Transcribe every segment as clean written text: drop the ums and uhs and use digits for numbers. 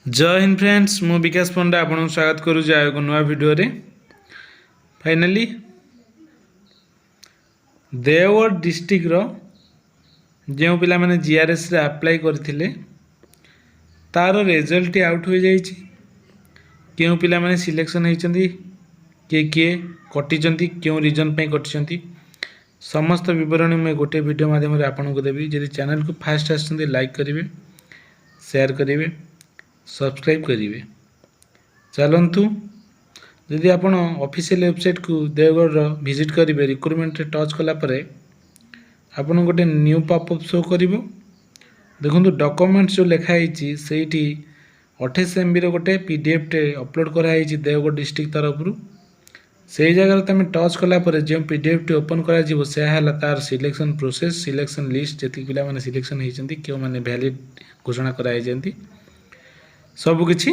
जय हिंद फ्रेंड्स मु विकास पंडा आपन स्वागत करुँच एक नुआ वीडियो रे। फाइनाली देवगढ़ डिस्ट्रिक्ट रो जो पिला माने जीआरएस रे अप्लाई करथिले तार रिजल्ट आउट हो जाइछि। क्यों पिला माने सिलेक्शन होइछन्ती किए कटिछन्ती क्यों रीजन पे कटिछन्ती समस्त विवरण में गोटे वीडियो माध्यम रे आपन को देबी। यदि चैनल को फास्ट आछन्ती लाइक करिवे, शेयर करिवे, सब्सक्राइब करिवे। चलतु यदि आपण ऑफिशियल वेबसाइट को देवगढ़ विजिट करेंगे रिक्रुटमेंट रे टच कला परे आपन गोटे न्यू पॉपअप शो करिवो। देखो डॉक्यूमेंट्स जो लिखाई सेठी 28 MB रो गोटे पीडीएफ टे अपलोड कराई देवगढ़ डिस्ट्रिक्ट तरफ से जगह तुम टच कला परे जो पीडीएफ टे ओपन करा जीवो से हला तार सिलेक्शन प्रोसेस सिलेक्शन लिस्ट जति पिला माने सिलेक्शन होइचंती क्यों माने वैलिड घोषणा कराई जंती सब किछि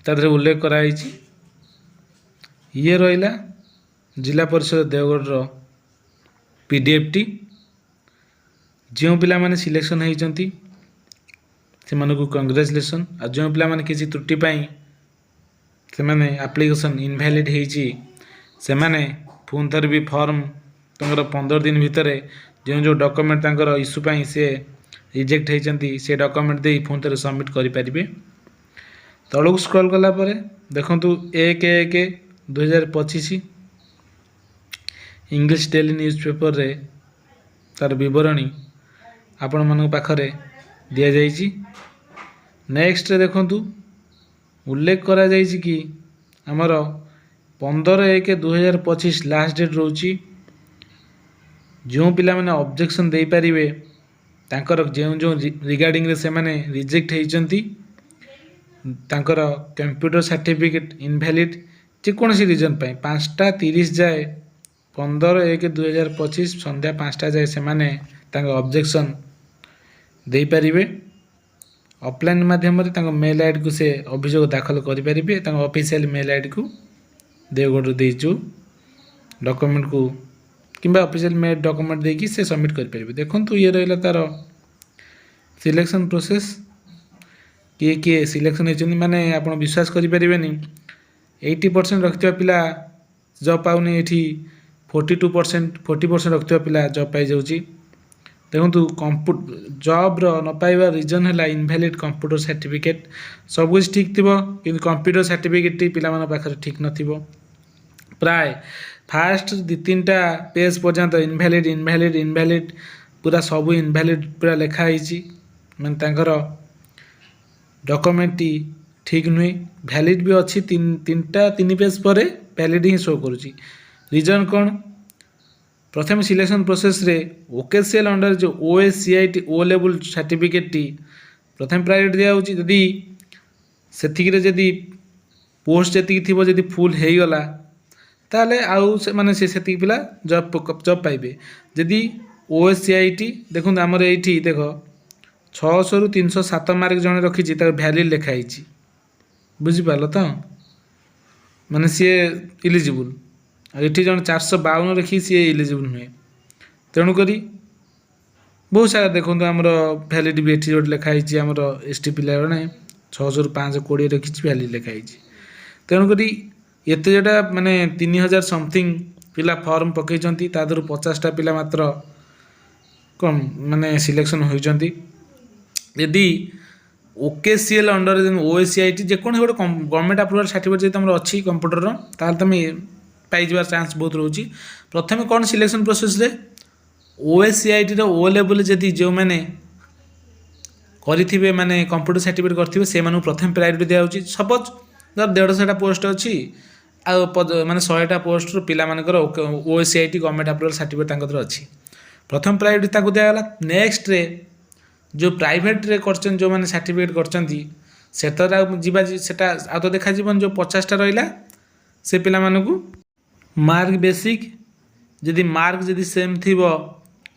तादरे उल्लेख कराई। ये रहिला जिला परिषद देवगढ़ रो पीडीएफ टी जो पिला माने सिलेक्शन होइचंती से मानको कांग्रेचुलेशन। आ जो पिला माने किछि त्रुटि पाई से माने एप्लीकेशन इनवैलिड हेछि से माने फोन थर भी फॉर्म तंगर 15 दिन भितर जो जो डॉक्यूमेंट तंगर इश्यू पाई से रिजेक्ट हेचंती से डॉक्यूमेंट दे फोन थर सबमिट करि परिबे। तळुक स्क्रॉल कला परे देखंतु 1/1/2025 इंग्लिश डेली न्यूज़पेपर रे तार विवरणी आपण मन पाखरे दिया जाइछि। नेक्स्ट रे देखंतु उल्लेख करा जाइछि कि हमर 15/1/2025 लास्ट डेट रोची जो पिला माने ऑब्जेक्शन दे पारिबे तांकर जो जो रिगार्डिंग रे से माने रिजेक्ट हेचंती तांकर कंप्यूटर सर्टिफिकेट इनवैलिड जेकोसी रीजन पाई 5:30 जाए 15/1/2025 संध्या 5टा जाए से माने तांकर ऑब्जेक्शन दे पारिबे। ऑफलाइन माध्यम रे तांकर मेल आईडी को से अभियोग दाखल करि पारिबे। तांकर ऑफिशियल मेल आईडी को देवगढ़ देइछु डॉक्यूमेंट को किंबा ऑफिशियल मेल डॉक्यूमेंट देकी से सबमिट करि पारिबे। देखंतु ये रहला तार सिलेक्शन प्रोसेस किए किए सिलेक्शन होइछन्ती माने आपण विश्वास करि परिबेनी 80% रखथिबा पिला जॉब पाउनी एठी 42% 40% रखथिबा पिला जॉब पाई जाउची। देखंतु जॉब रो न पाइबा रीजन हला इनवैलिड कंप्यूटर सर्टिफिकेट सब कुछ ठीक थिबो किंतु कंप्यूटर सर्टिफिकेट टी पिला माने पाखरे ठीक नथिबो। प्राय फास्ट 2-3टा पेज पर्यंत इनवैलिड इनवैलिड इनवैलिड पूरा सब इनवैलिड पूरा लिखा आइची माने तांकर डॉक्यूमेंट ठीक नुहे वैलिड भी अच्छी 3 पेज पर वैलिड ही शो करुच्ची। रीजन कौन प्रथम सिलेक्शन प्रोसेस रे ओकेसीएल अंडर जो ओएससीआईटी ओ लेवल सर्टिफिकेट टी प्रथम प्रायोरिटी दिया होची। यदि सेतिकिरे यदि पोस्ट जति थिबो यदि फुल हेई गला ताले आउ से माने से सेति पिला जॉब पाइबे। यदि ओएससीआईटी देखुन हमर एठी देखो 600 रु 307 मार्क जने रखिछि तार वैलिड लिखाई बुझी पालो तो माने सी इलिजिबल एठी जन 452 रखी सी इलिजिबल हुए तेणु करी बहुत सारा देखो हमर वैलिड भी एठी जोट लिखाई हमर एसटी पिला ने 600 रु 520 रखिछि वैलिड लिखाई तेणु करी एते जेटा माने 3000 समथिंग पिला फॉर्म पकेइचंती तादरु 50टा पिला मात्र कम माने सिलेक्शन होइचंती। यदि ओकेसीएल अंडर ओएससीआईटी जेकोन गोटे गवर्नमेंट अप्रूवल सर्टिफिकेट जब तुम अच्छी कंप्यूटर रो ताल तुम पाई जबार चांस बहुत रोची। प्रथम कौन सिलेक्शन प्रोसेस रे ओएससीआईटी रो ओ लेवल जदि जो माने करिथिबे माने कंप्यूटर सर्टिफिकेट करथिबे से मानु प्रथम प्रायोरिटी दिया होची। सपोज जब 150टा पोस्ट अछि आ माने 100टा पोस्ट रो पिला मानकर ओएससीआईटी गवर्नमेंट अप्रूवल सर्टिफिकेट तांकर अछि प्रथम प्रायोरिटी ताको दिया गला। नेक्स्ट रे जो प्राइवेट रे करछन जो माने सर्टिफिकेट करछंती सेतरा जीवा सेटा आ तो देखा जीवन जो 50टा रहिला से पिला मानकू मार्क बेसिक यदि मार्क यदि सेम थिबो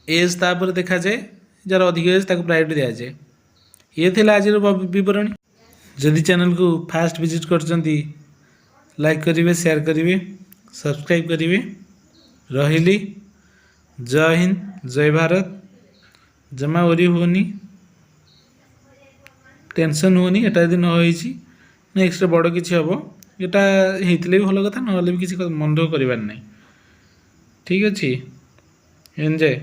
एज तापर देखा जाए जार अधिक एज ताको प्रायोरिटी दिया जाए। ये थिला आज विवरणी। यदि चैनल को फास्ट विजिट करछंती लाइक करिवे, शेयर करिवे, सब्सक्राइब करिवे। रहिली जय हिंद, जय भारत। जमा ओरी होनी ଟେନସନ୍ ହୁଅନି, ଏଟା ଯଦି ନ ହେଇଛି ନେକ୍ସଟରେ ବଡ଼ କିଛି ହେବ, ଏଟା ହେଇଥିଲେ ବି ଭଲ କଥା, ନହେଲେ ବି କିଛି ମନ ଦୁଃଖ କରିବାର ନାହିଁ। ଠିକ୍ ଅଛି, ଏନ୍ଜୟ।